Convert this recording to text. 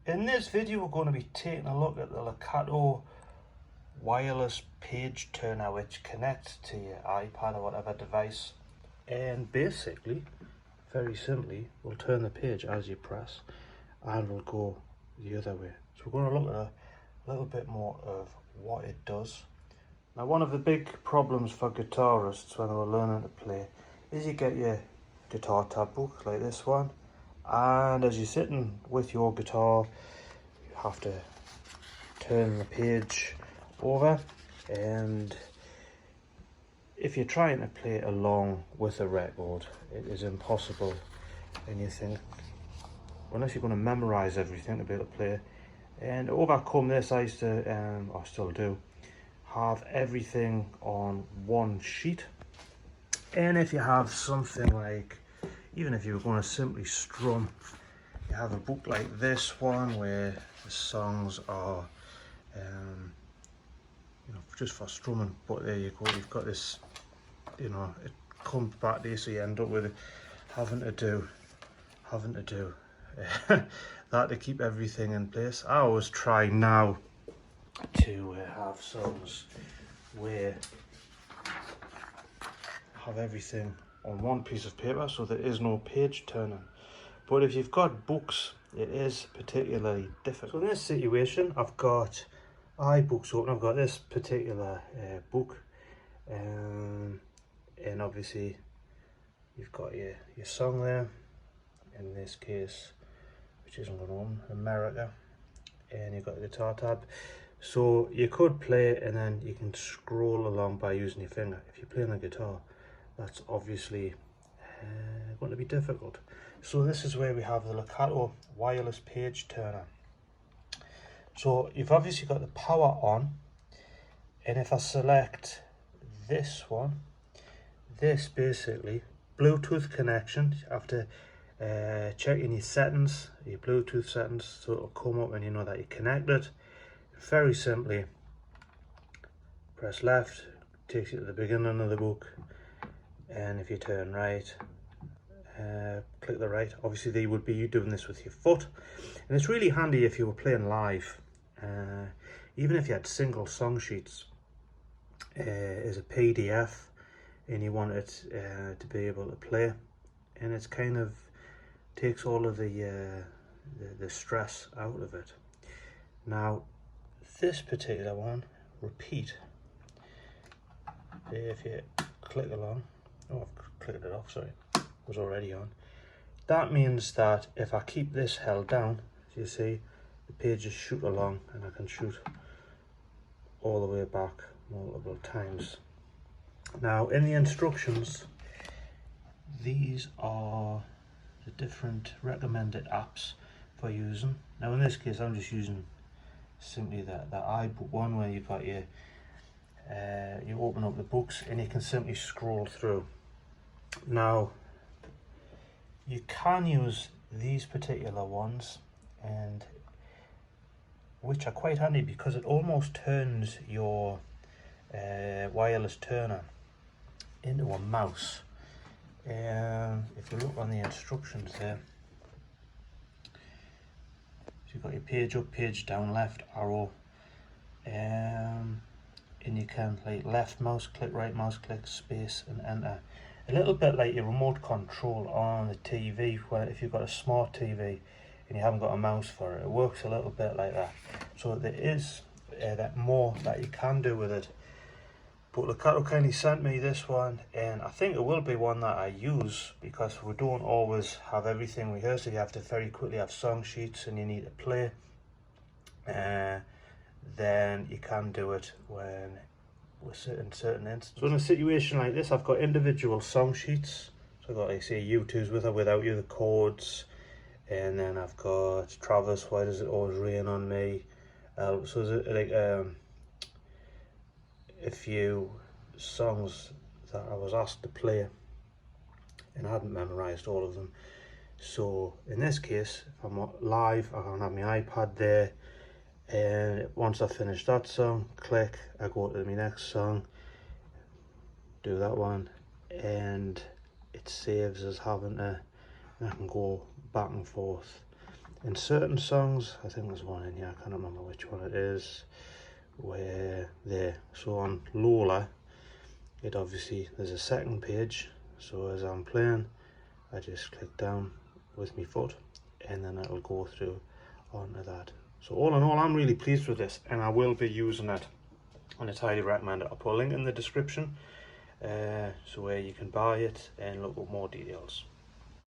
In this video we're going to be taking a look at the LEKATO wireless page turner, which connects to your iPad or whatever device, and basically, very simply, will turn the page as you press and will go the other way. So we're going to look at a little bit more of what it does. Now, one of the big problems for guitarists when they're learning to play is you get your guitar tab book like this one, and as you're sitting with your guitar you have to turn the page over, and if you're trying to play along with a record it is impossible, and you think, unless you're going to memorize everything to be able to play. And to overcome this, I used to, I still do, have everything on one sheet. And if you have something like, even if you were going to simply strum, you have a book like this one where the songs are you know, just for strumming, but there you go, you've got this, you know, it comes back there, so you end up with having to do that to keep everything in place. I always try now to have songs where I have everything on one piece of paper, so there is no page turning. But if you've got books, it is particularly difficult. So in this situation, I've got iBooks open. I've got this particular book, and obviously you've got your song there, in this case, which isn't going on, America, and you've got the guitar tab. So you could play and then you can scroll along by using your finger. If you're playing the guitar, that's obviously going to be difficult. So this is where we have the LEKATO wireless page turner. So you've obviously got the power on, and if I select this one, this basically Bluetooth connection, you have to check in your settings, your Bluetooth settings, so it'll come up and you know that you're connected. Very simply press left, takes you to the beginning of the book, and if you turn right, click the right. Obviously they would be you doing this with your foot, and it's really handy if you were playing live, even if you had single song sheets as a PDF and you wanted to be able to play, and it's kind of takes all of the stress out of it. Now this particular one, repeat, if you click along, oh I've clicked it off, sorry, it was already on. That means that if I keep this held down, as you see, the pages shoot along, and I can shoot all the way back multiple times. Now in the instructions, these are the different recommended apps for using. Now in this case I'm just using simply the iBook one, where you've got your you open up the books and you can simply scroll through. Now you can use these particular ones, and which are quite handy because it almost turns your wireless turner into a mouse. If you look on the instructions there, so you've got your page up, page down, left arrow, and you can like left mouse click, right mouse click, space and enter. A little bit like your remote control on the TV, where if you've got a smart TV and you haven't got a mouse for it, it works a little bit like that. So there is that more that you can do with it. But LEKATO kindly sent me this one, and I think it will be one that I use, because we don't always have everything rehearsed. If you have to very quickly have song sheets and you need to play, then you can do it when we're in certain instances. So in a situation like this, I've got individual song sheets. So I've got, like, say, U2's With or Without You, the chords, and then I've got Travis, Why Does It Always Rain on Me. So there's like a few songs that I was asked to play, and I hadn't memorized all of them. So in this case, if I'm live, I can have my iPad there, and once I finish that song, click, I go to my next song, do that one, and it saves as having to, and I can go back and forth in certain songs, I think there's one in here, I can't remember which one it is, where there, so on Lola, it obviously, there's a second page, so as I'm playing, I just click down with my foot, and then it'll go through onto that. So all in all, I'm really pleased with this, and I will be using it, and it's highly recommended. I'll put a link in the description, so where you can buy it and look at more details.